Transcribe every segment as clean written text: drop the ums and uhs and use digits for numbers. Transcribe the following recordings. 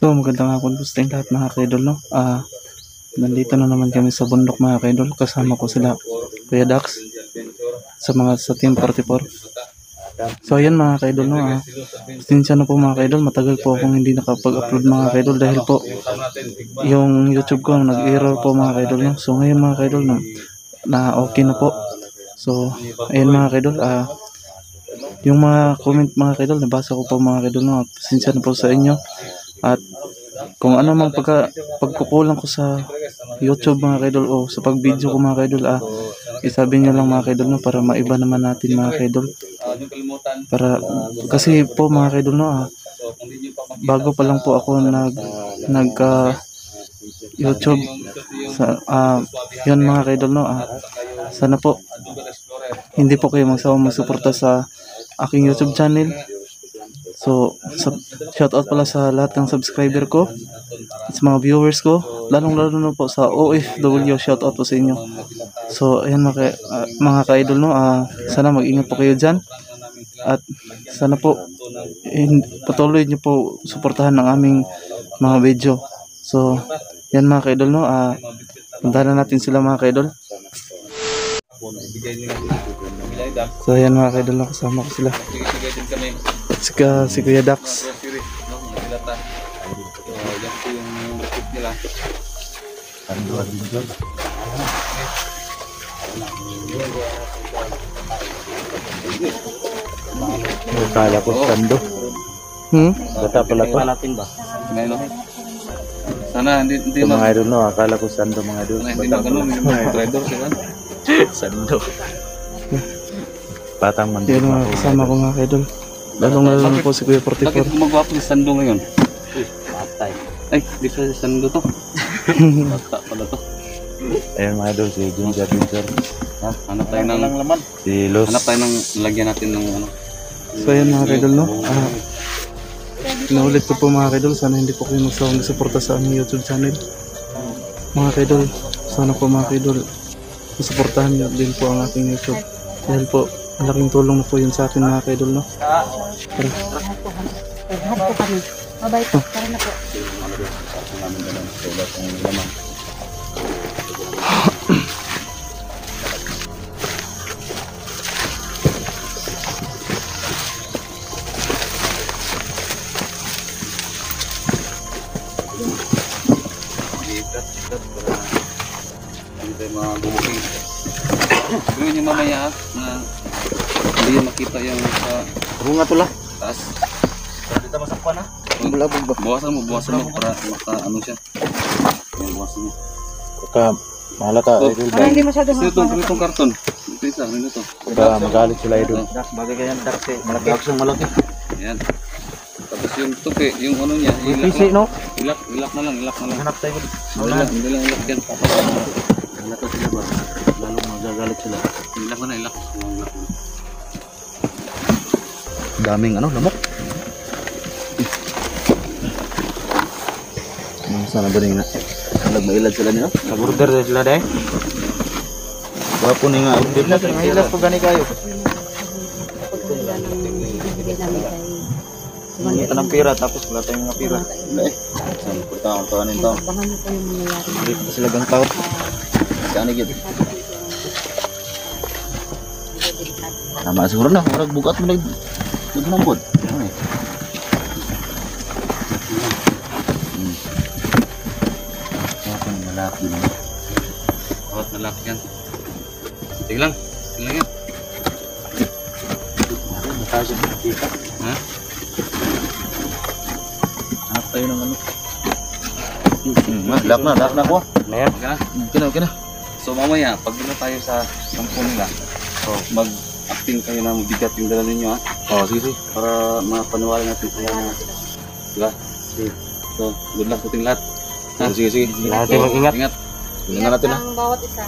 So magandang hapon po sa lahat mga kaidol, no? Nandito na naman kami sa bundok mga kaidol. Kasama ko sila Kuya Dax sa Team 44. So ayan mga kaidol, no? Sinsya na po mga kaidol, matagal po akong hindi nakapag-upload mga kaidol dahil po yung YouTube ko nag-error po mga kaidol, no? So ngayon mga kaidol na okay na po. So ayan mga kaidol, yung mga comment mga kaidol nabasa ko po mga kaidol, no? Sinsya na po sa inyo. At kung ano mang pagkukulang ko sa YouTube mga kaidol o sa pag-video ko mga kaidol, isabi nyo lang mga kaidol, no, para maiba naman natin mga kaidol. Para kasi po mga kaidol, no, bago pa lang po ako nag YouTube sa yun mga kaidol, no, sana po hindi po kayo magsawang masuporta sa aking YouTube channel. So, shoutout pala sa lahat ng subscriber ko at sa mga viewers ko, lalong-lalo na po sa OFW, shoutout po sa inyo. So, ayan mga ka-idol, no, sana mag-ingat po kayo dyan at sana po patuloy nyo po suportahan ng aming mga video. So, yan mga ka-idol, no, puntahan na natin sila mga ka-idol. So, ayan mga ka-idol, no, kasama ko sila. Si Kuya Dax. Kala ko sando. Bata pala to. Sana hindi mga idol, no, akala ko sando mga idol. Hindi ganun yung trader sila. Sando. Batang mandi. Yan mga kasama ko mga idol. Lalong-lalo po si Kuya 44. Bakit gumagawa si Sando ngayon? Matay. Ay, di pa si Sando to. Bata pala to. Ayun mga idol, si Ginger Ginger. Hanap tayo ng laman. Si Los. Hanap tayo ng lagyan natin ng ano. So ayan mga kaidol, no, pinaulit ko po mga kaidol, sana hindi po kayo magsawang suporta sa aming YouTube channel mga kaidol. Sana po mga kaidol suportahan nyo din po ang aking YouTube dahil po malaking tulong na po yun sa akin mga kaidol, no. Tara po kami. Mabait po. Tara na po. Hindi tayo mabubuking. Gawin nyo mamaya na hindi yung makita yung Bunga to la. taas. Para dito masakpan ha. Bulabog ba? Buwasan mo para maka ano siya. Yung buwasan mo. Baka mahalata idol. Para hindi masyado Itong karton. Ito isa, ano ito? Baka magalit sila idol. bagay ganyan Dax eh. Malaki. Ayan. Tapos yung tupi, yung ano niya, PC, no? ilak na lang. Hanap tayo. Hindi lang ilak yan. Halata sila ba? Lalong magagalit sila. Ilak mo na, ilak. Daming ano, lamok. Sana ba rin nga? Nagmailad sila niyo? Nag-order na sila dahil. Wapo ni nga. Nag-ilas po gani kayo. Hindi ka ng pira tapos wala tayong mga pira. Saan po taong tawanin tao? Abangan mo pa yung mangyayari. Hindi pa sila gang tao. Saan na gitu? Tama siguro na. Marag bukat mo nagmambod. Bakit malaki mo? Bawat malaki yan. Sige lang yan. Matasya mo nakita. Ha? Hanap tayo ng ano. Lock na ko. Ayan. Okay na. Okay na. So So mamaya, pag dito tayo sa kampo nila, mag-acting kayo na mabigat yung dala ninyo ha. Oh, sige, sige. Para mapaniwala natin sila na, diba? So, good luck sa ating lahat. Sige, sige. Lagi mag-ingat. Ingat. Tingnan natin, ha. ang bawat isa.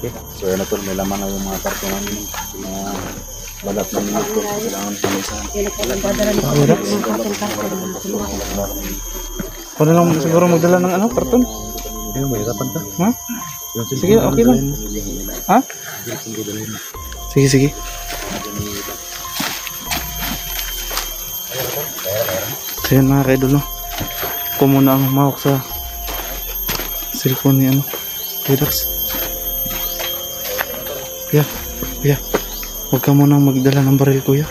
Okay. So, yan na, tol. May laman na yung mga karto namin. Yung mga balat na nila. Kailangan sa isa. Kailan po ang dadala nito ng ating karton. Ako na lang siguro magdala ng ano, karton. Ayun, may hirapan ka. Ha? Sige, okay lang. Ha? Sige, sige. So yun mga kaidol, no? Ako muna ang humawak sa cellphone ni ano, Redax. Kuya, kuya, huwag ka munang magdala ng baril, kuya.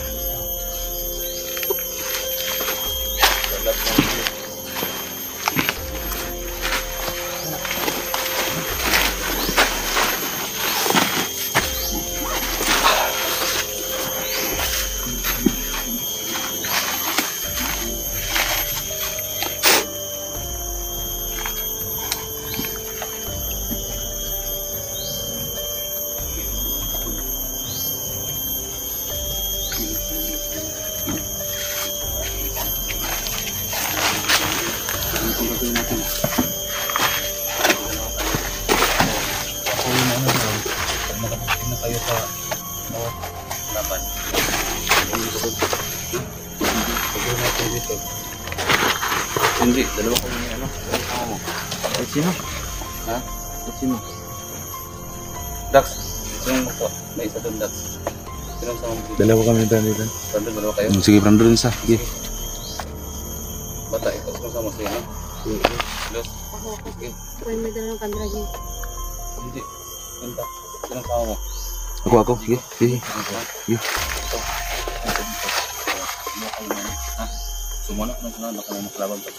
Hindi, dalawa ko yung ano. Kasama mo. Ay, sino? Ha? Ay, sino? Dax, sinong mo? May isa doon, Dax. Sinong sama mo? Dalawa kami dito. Brandon, dalawa kayo? Sige, Brandon isa. Sige. Bata, ikaw sinong sama sa'yo, no? Los? Ako, Sige. ako yung may dala ng kamera dyan. Hindi. Ganda. Sinong sama mo? Ako. Sige, sige. Sige. Sumana ka na baka may makalabang ka.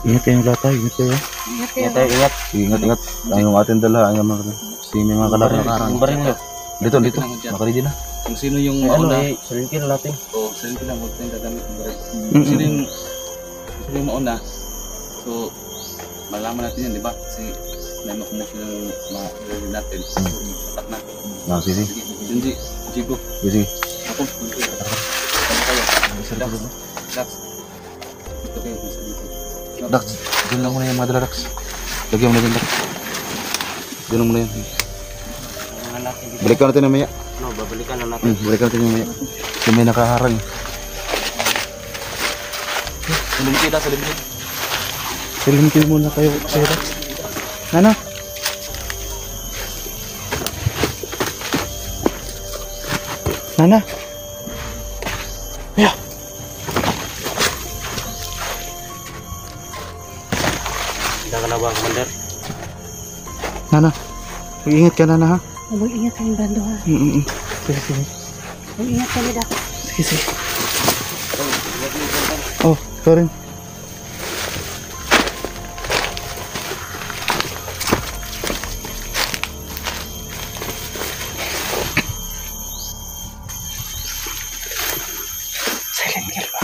Ingat kayong lahat tayo. Ingat kayo. Ingat Ingat kayo. tayo, ingat. Sige, ingat. Ang yung ating dala. Ang yung mga si may mga kalakaran. Yung baril nyo. Dito. Makaridi na. Kung sino yung Ano mauna, eh, sulitin na natin. o sino lang, huwag tayong gagamit ng baril. Mm-mm. Sino yung mauna, so malaman natin yan, di ba? Kasi may makumusyon yung mga baril natin. So, atak na. Sige. Sige, hindi, Jigo. Sige. Ako, hindi. Ano kayo? Dax. Dax. Ito kayo, nasa dito. Dax, dyan lang muna yung mga dala, Dax. Lagyan mo na dyan, Dax. Dyan lang muna yan. Mga natin dito. Balikan natin mamaya. No, babalikan na natin. Balikan natin mamaya. Kasi may nakaharang. Sa limit, sa limit. Silimkin muna kayo, Redax. Ano? Nana? Yeah. Handa ka na ba, Commander? Nana, mag-ingat ka, Nana, ha? Mag-ingat kayong bando ha. Sige, sige. Mag-ingat kayo da. Sige, sige. Oh, ikaw rin. Silent kill ba?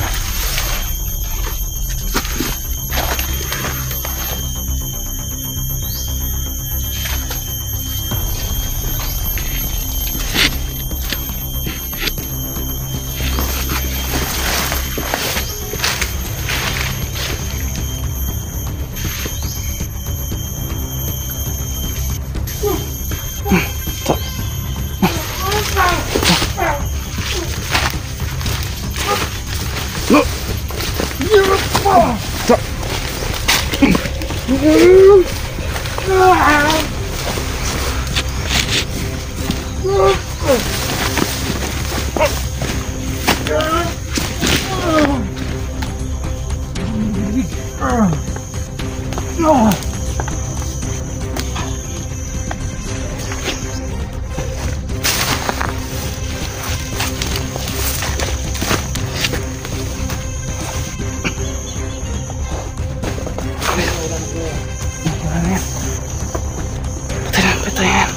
Patayan.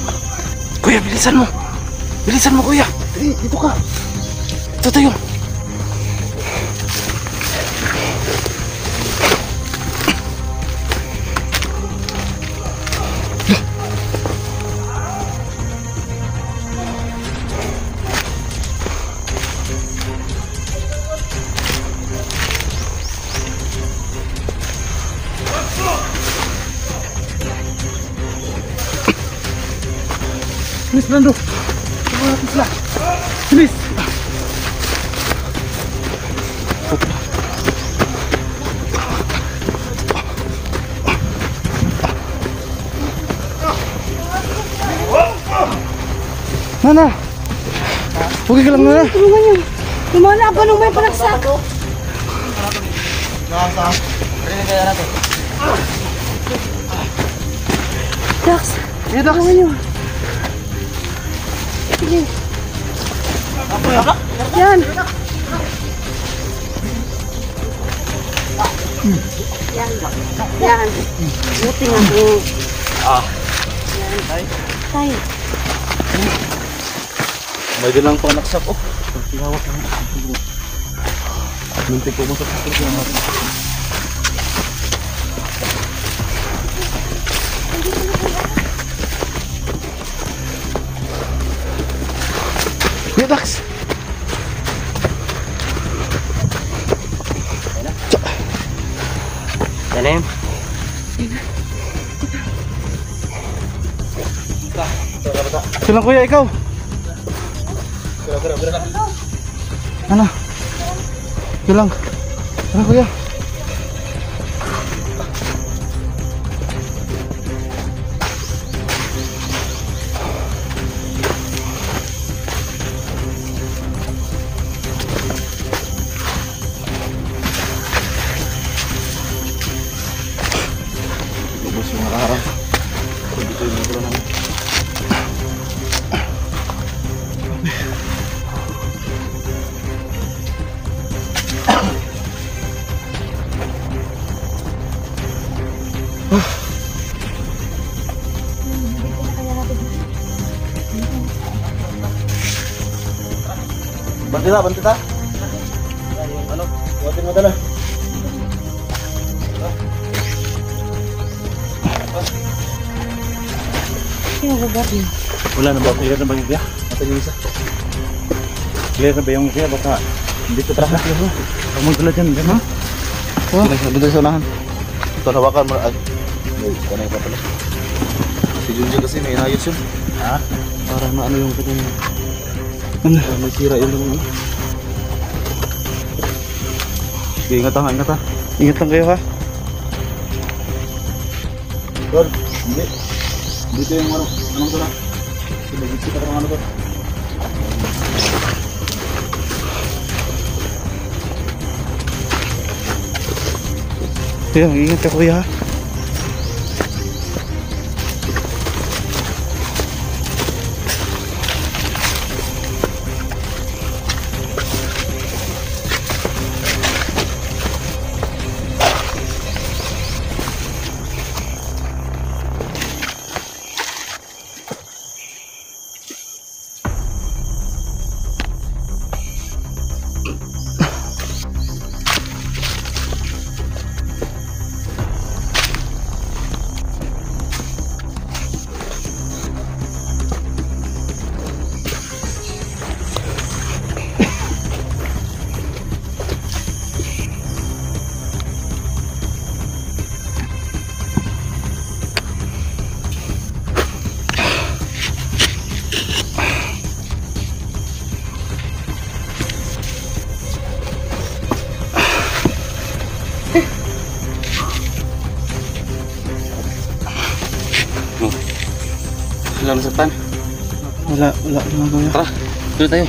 Kuya, bilisan mo. Bilisan mo, kuya. Dito ka. Ito tayo. Bilis, Brando. Tulungan natin sila. Bilis. Nana! Huwag ka lang, Nana. Tulungan niyo. Lumana ba nung may palaksak? Dax, Eh, Dax. tulungan niyo. Sige. Yan. Yan. Yan. Buti nga po. Yan. Tayo. May dilang pa naksak. Oh, tinawag na. Muntik ko mo sa sakit. Kuya Dax. Yan na yun. Silang kuya, ikaw. Ano? Silang. Ano kuya? Lubos yung nakaharap. Dito yung mga namin. Bantita, bantita. Ano? Buhatin mo dala. Sino gagawin? Wala na ba? Clear na ba yung kaya? Natin yung isa. Clear na ba yung kaya? Baka hindi ko tara. Huwag mo dala dyan. Gano'n? Oh, dito sa unahan. Ito hawakan mo. Ay, kanay pa pala. Si Junji kasi may inayos yun. Ha? Para maano yung kanyang... Ano? May sira yun naman. Sige, ingat ha, ingat ha. Ingat lang kayo ha. Tol, hindi. Dito yung ano, anong to na? Dito kita ng ano to? Kuya, ingat ka kuya ha. Wala nasaktan. Wala naman kuya. Tara, dito tayo.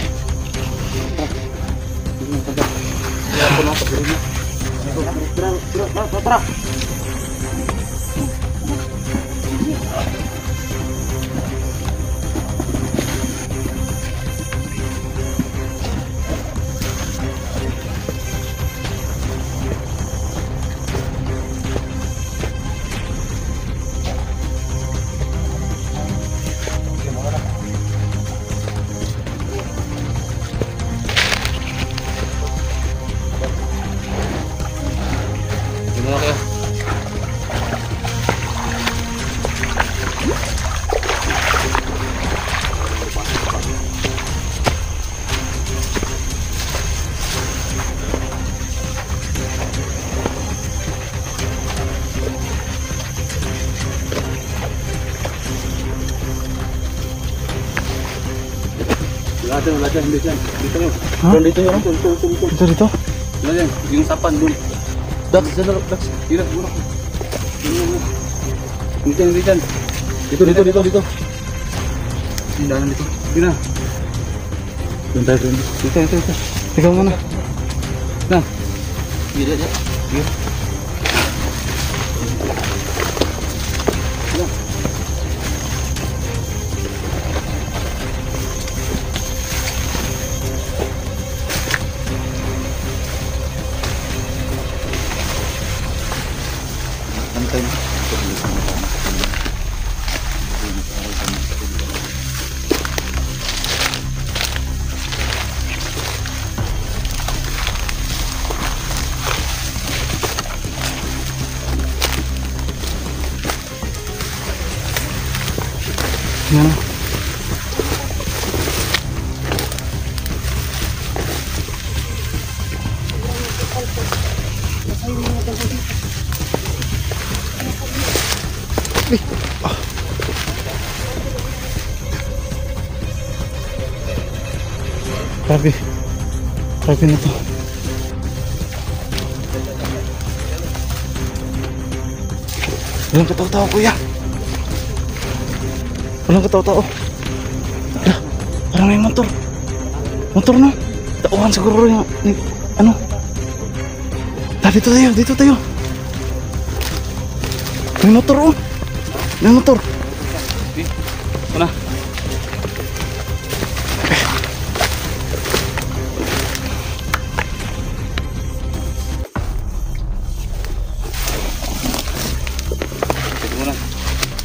Tara. Dito na kayo. Dito wala dyan, dito yan. Dito yun. Ha? Doon dito yun. Dito, dito. Wala yan. Yung sapan doon. Dax. Dax. Dito, mura. Dito yan, dito yan. Dito. Yung daanan dito. Dito na. Doon tayo, friend. Dito. Ikaw muna. Na. Dito, dito. Dito. Yan. Grabe. Grabe na to. Walang kataw-tao, kuya. Walang kataw-tao. Ala, parang may motor. Motor na. Tauhan siguro yung ano. Dito tayo. May motor, oh. May motor. Mana?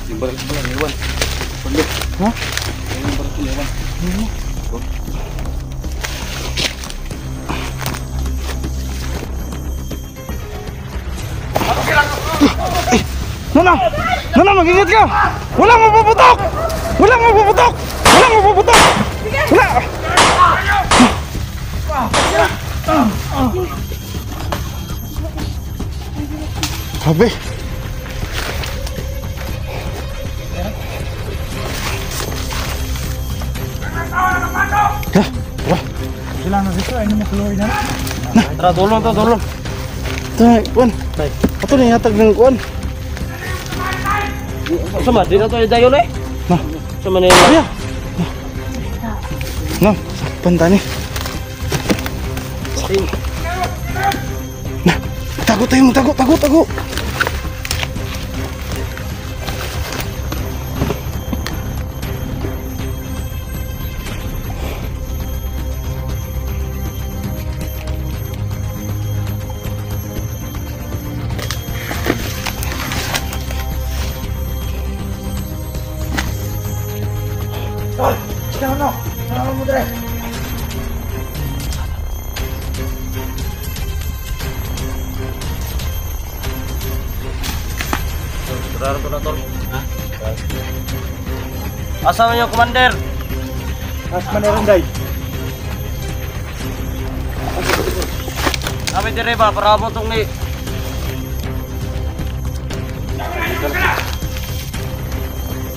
Yung baril ko lang, iwan. Paglit. Ha? Yung baril ko, iwan. Nana, mag-ingat ka! Walang mapuputok! Wala! Grabe. Sila na dito, ay namakuluwi na. Tara, tulong. Tay, kuan. Ato na yatag ng kuan. Sama, di na to dayon eh. Na. Sama na Kuya. Na, sakpan tani. Na, tago tayo, tago. Tol. Asa yung commander? Mas maneran day. Kami dire ba para mo tong ni.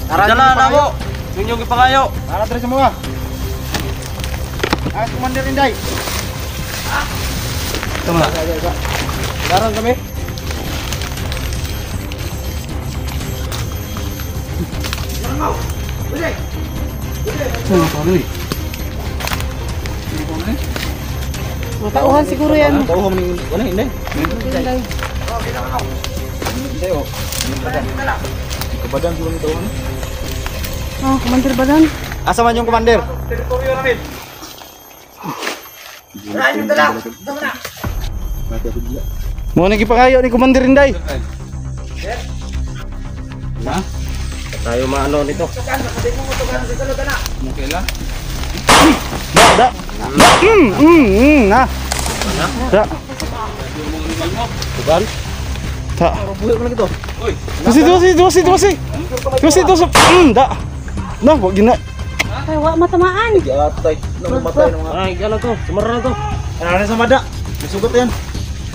Dala na mo. Inyong ipangayo. Ara tres semua. As Commander Inday. Tama. Daran kami. Matauhan siguro yan. Tahu kami ni wala hindi. Kebadan suruh ni tahu. Oh, Commander Badan. Asa man yung commander? Mo nang ipangayo ni Commander Inday. Na? Tayo maano nito. Okay lah. Da. Na. Da. Tugan. Da. Buhay mo lang ito. Oy. Tusi. Da. Na, wag gina. Ay, wa matamaan. Atay. Namatay na mga. Ay, ano to? Sumara na to. Ano sa mada? Nasugot yan.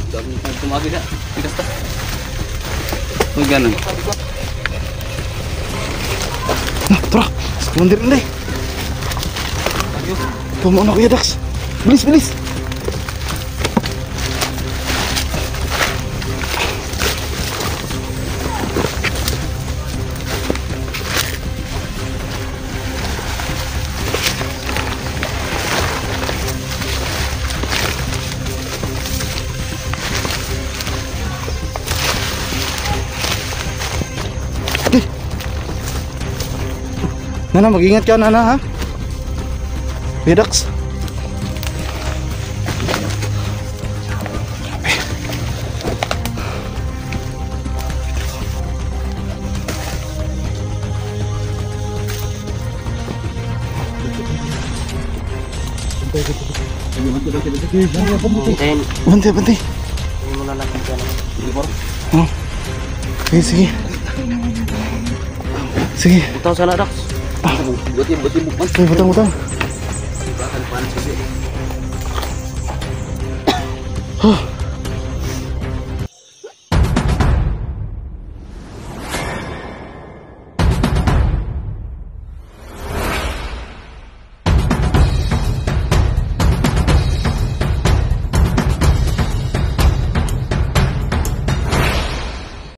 Dami tumagi na. Tigas ta. Uy, ganun. Na, tara. Sa Commander Inday. Tumo na Kuya Dax. Bilis, bilis. Nana, mag-ingat ka Nana ha. Kuya Dax. Hintayin. Bantay, bantay. Hindi mo na natin dyan. Oh. Sige, sige. Sige. Butaw sana, Dax. Buti mo man. Sige, butang, butang. Bakal panas kasi. Huh.